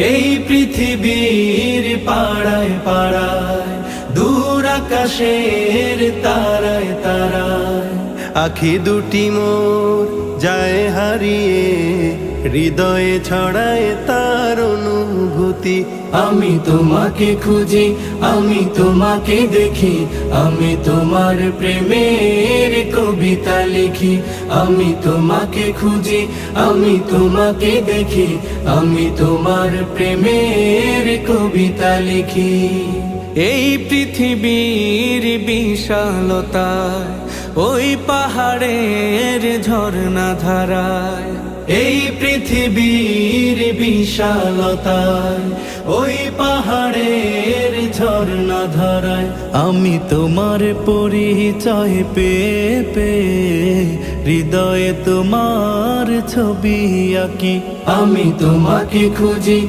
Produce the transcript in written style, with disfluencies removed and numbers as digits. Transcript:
এই পৃথিবীর পাড়ায় পাড়ায়, দূর আকাশের তারায় তারায়, আখি দুটি মোর যায় হারিয়ে, হৃদয়ে ছড়ায় তার অনুভূতি। আমি তোমাকে খুঁজি, আমি তোমাকে দেখি, আমি তোমার প্রেমের কবিতা লিখি। আমি তোমাকে খুঁজি, আমি তোমাকে দেখি, আমি তোমার প্রেমের কবিতা লিখি। এই পৃথিবীর বিশালতায়, ওই পাহাড়ের ঝর্ণা ধারায়, এই পৃথিবীর বিশালতায়, ওই পাহাড়ের ঝর্ণা ধারায়, আমি তোমার পরিচয় পেয়ে পেয়ে, হৃদয়ে তোমার ছবি আঁকি। আমি তোমাকে খুঁজি।